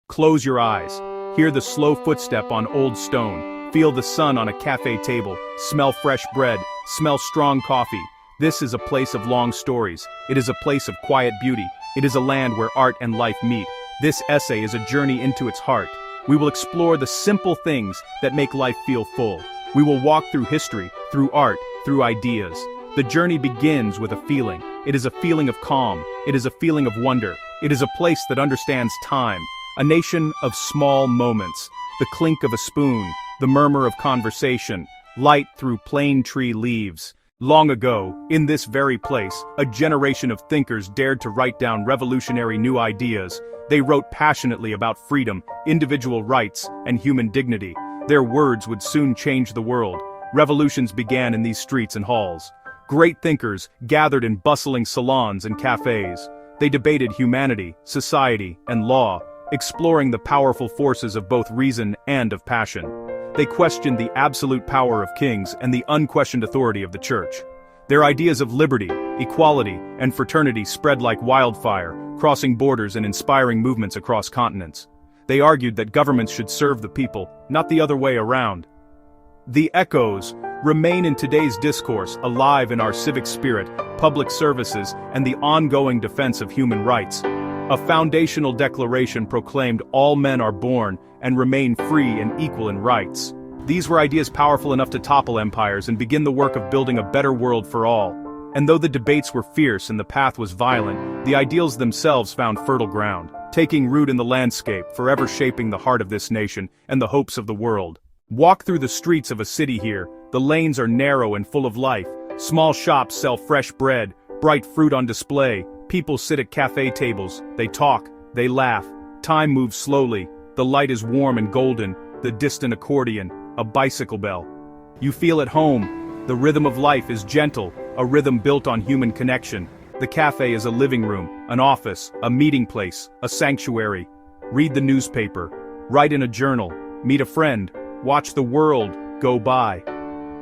Close your eyes. Hear the slow footstep on old stone. Feel the sun on a cafe table. Smell fresh bread. Smell strong coffee. This is a place of long stories. It is a place of quiet beauty. It is a land where art and life meet. This essay is a journey into its heart. We will explore the simple things that make life feel full. We will walk through history, through art, through ideas. The journey begins with a feeling. It is a feeling of calm. It is a feeling of wonder. It is a place that understands time. A nation of small moments. The clink of a spoon. The murmur of conversation. Light through plane tree leaves. Long ago, in this very place, a generation of thinkers dared to write down revolutionary new ideas. They wrote passionately about freedom, individual rights, and human dignity. Their words would soon change the world. Revolutions began in these streets and halls. Great thinkers gathered in bustling salons and cafés. They debated humanity, society, and law, exploring the powerful forces of both reason and of passion. They questioned the absolute power of kings and the unquestioned authority of the church. Their ideas of liberty, equality, and fraternity spread like wildfire, crossing borders and inspiring movements across continents. They argued that governments should serve the people, not the other way around. The echoes remain in today's discourse, alive in our civic spirit, public services, and the ongoing defense of human rights. A foundational declaration proclaimed all men are born and remain free and equal in rights. These were ideas powerful enough to topple empires and begin the work of building a better world for all. And though the debates were fierce and the path was violent, the ideals themselves found fertile ground, taking root in the landscape, forever shaping the heart of this nation and the hopes of the world. Walk through the streets of a city here. The lanes are narrow and full of life. Small shops sell fresh bread, bright fruit on display. People sit at cafe tables. They talk, they laugh. Time moves slowly. The light is warm and golden. The distant accordion, a bicycle bell. You feel at home. The rhythm of life is gentle, a rhythm built on human connection. The cafe is a living room, an office, a meeting place, a sanctuary. Read the newspaper. Write in a journal. Meet a friend. Watch the world go by.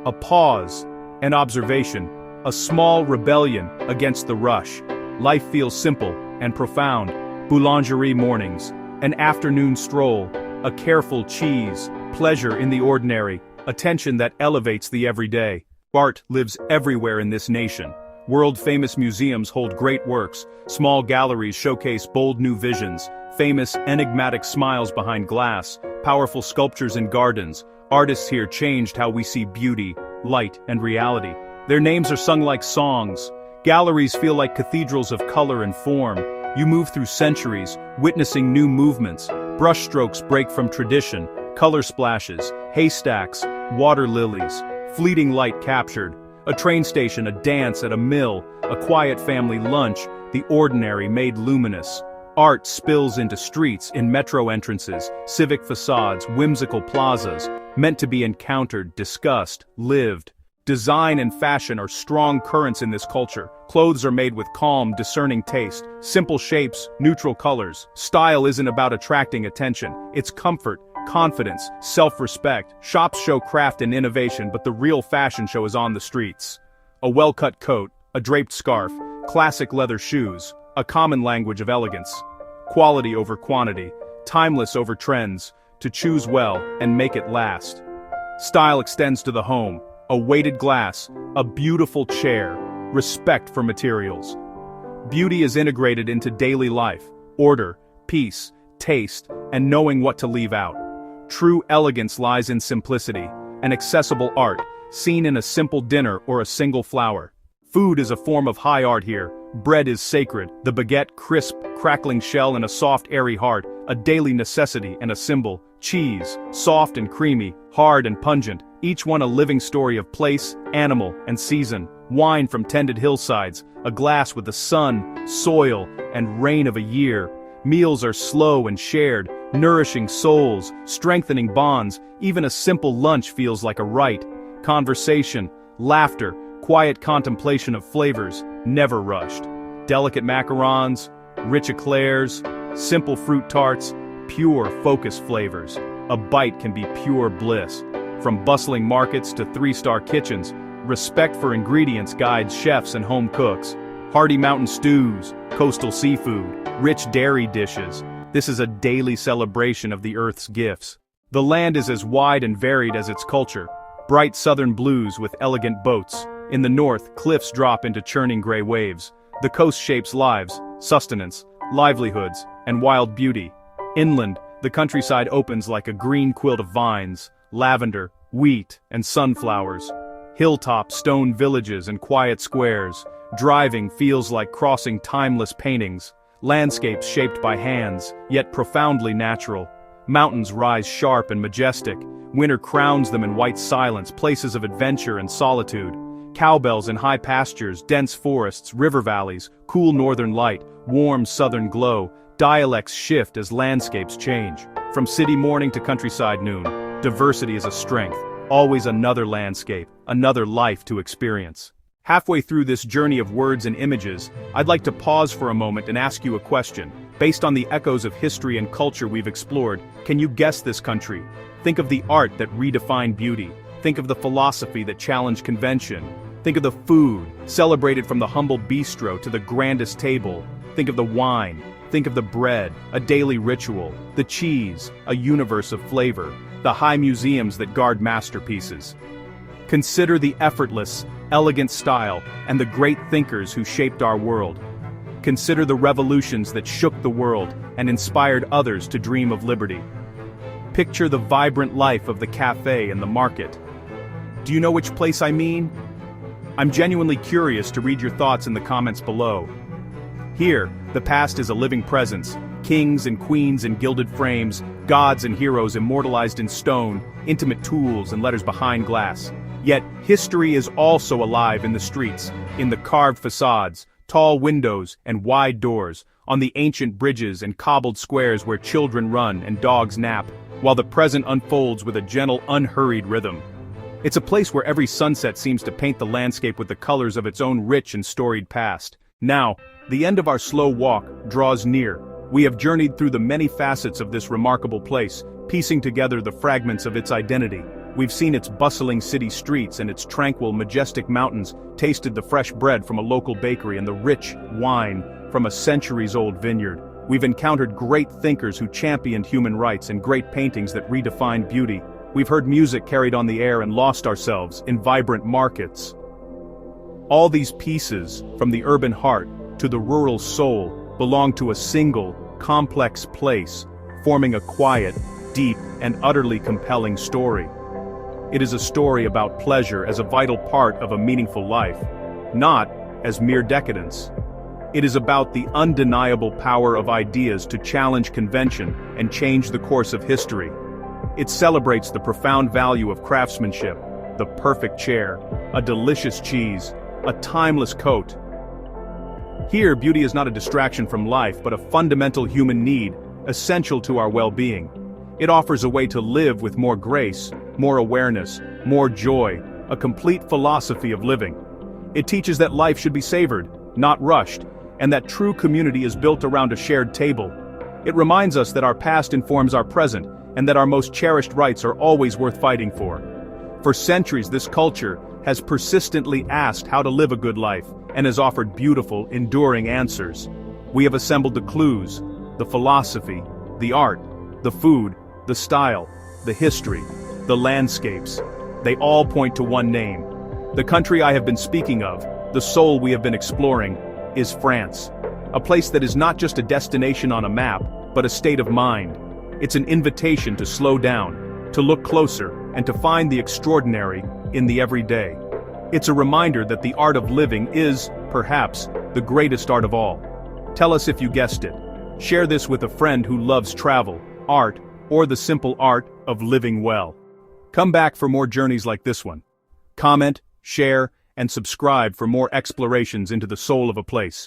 A pause, an observation, a small rebellion against the rush. Life feels simple and profound. Boulangerie mornings, an afternoon stroll, a careful cheese, pleasure in the ordinary, attention that elevates the everyday. Art lives everywhere in this nation. World-famous museums hold great works. Small galleries showcase bold new visions. Famous, enigmatic smiles behind glass. Powerful sculptures in gardens. Artists here changed how we see beauty, light, and reality. Their names are sung like songs. Galleries feel like cathedrals of color and form. You move through centuries, witnessing new movements. Brushstrokes break from tradition. Color splashes, haystacks, water lilies. Fleeting light captured. A train station, a dance at a mill, a quiet family lunch, the ordinary made luminous. Art spills into streets, in metro entrances, civic facades, whimsical plazas, meant to be encountered, discussed, lived. Design and fashion are strong currents in this culture. Clothes are made with calm, discerning taste, simple shapes, neutral colors. Style isn't about attracting attention, it's comfort, confidence, self-respect. Shops show craft and innovation, but the real fashion show is on the streets. A well-cut coat, a draped scarf, classic leather shoes, a common language of elegance. Quality over quantity, timeless over trends, to choose well and make it last. Style extends to the home, a weighted glass, a beautiful chair, respect for materials. Beauty is integrated into daily life, order, peace, taste, and knowing what to leave out. True elegance lies in simplicity, an accessible art, seen in a simple dinner or a single flower. Food is a form of high art here. Bread is sacred, the baguette crisp, crackling shell and a soft airy heart, a daily necessity and a symbol. Cheese, soft and creamy, hard and pungent, each one a living story of place, animal, and season. Wine from tended hillsides, a glass with the sun, soil, and rain of a year. Meals are slow and shared, nourishing souls, strengthening bonds. Even a simple lunch feels like a rite. Conversation, laughter, quiet contemplation of flavors, never rushed. Delicate macarons, rich eclairs, simple fruit tarts, pure focused flavors. A bite can be pure bliss. From bustling markets to three-star kitchens, respect for ingredients guides chefs and home cooks. Hearty mountain stews, coastal seafood, rich dairy dishes. This is a daily celebration of the Earth's gifts. The land is as wide and varied as its culture. Bright southern blues with elegant boats. In the north, cliffs drop into churning gray waves. The coast shapes lives, sustenance, livelihoods, and wild beauty. Inland, the countryside opens like a green quilt of vines, lavender, wheat, and sunflowers. Hilltop stone villages and quiet squares. Driving feels like crossing timeless paintings. Landscapes shaped by hands, yet profoundly natural. Mountains rise sharp and majestic. Winter crowns them in white silence, places of adventure and solitude. Cowbells in high pastures, dense forests, river valleys, cool northern light, warm southern glow. Dialects shift as landscapes change. From city morning to countryside noon, diversity is a strength. Always another landscape, another life to experience. Halfway through this journey of words and images, I'd like to pause for a moment and ask you a question. Based on the echoes of history and culture we've explored, can you guess this country? Think of the art that redefined beauty. Think of the philosophy that challenged convention. Think of the food, celebrated from the humble bistro to the grandest table. Think of the wine. Think of the bread, a daily ritual. The cheese, a universe of flavor. The high museums that guard masterpieces. Consider the effortless, elegant style and the great thinkers who shaped our world. Consider the revolutions that shook the world and inspired others to dream of liberty. Picture the vibrant life of the cafe and the market. Do you know which place I mean? I'm genuinely curious to read your thoughts in the comments below. Here, the past is a living presence. Kings and queens in gilded frames, gods and heroes immortalized in stone, intimate tools and letters behind glass. Yet, history is also alive in the streets, in the carved facades, tall windows and wide doors, on the ancient bridges and cobbled squares where children run and dogs nap, while the present unfolds with a gentle, unhurried rhythm. It's a place where every sunset seems to paint the landscape with the colors of its own rich and storied past. Now, the end of our slow walk draws near. We have journeyed through the many facets of this remarkable place, piecing together the fragments of its identity. We've seen its bustling city streets and its tranquil, majestic mountains, tasted the fresh bread from a local bakery and the rich wine from a centuries-old vineyard. We've encountered great thinkers who championed human rights and great paintings that redefined beauty. We've heard music carried on the air and lost ourselves in vibrant markets. All these pieces, from the urban heart to the rural soul, belong to a single, complex place, forming a quiet, deep, and utterly compelling story. It is a story about pleasure as a vital part of a meaningful life, not as mere decadence. It is about the undeniable power of ideas to challenge convention and change the course of history. It celebrates the profound value of craftsmanship, the perfect chair, a delicious cheese, a timeless coat. Here, beauty is not a distraction from life but a fundamental human need, essential to our well-being. It offers a way to live with more grace, more awareness, more joy, a complete philosophy of living. It teaches that life should be savored, not rushed, and that true community is built around a shared table. It reminds us that our past informs our present, and that our most cherished rights are always worth fighting for. For centuries, this culture has persistently asked how to live a good life, and has offered beautiful, enduring answers. We have assembled the clues, the philosophy, the art, the food, the style, the history, the landscapes. They all point to one name. The country I have been speaking of, the soul we have been exploring, is France. A place that is not just a destination on a map, but a state of mind. It's an invitation to slow down, to look closer, and to find the extraordinary in the everyday. It's a reminder that the art of living is, perhaps, the greatest art of all. Tell us if you guessed it. Share this with a friend who loves travel, art, or the simple art of living well. Come back for more journeys like this one. Comment, share, and subscribe for more explorations into the soul of a place.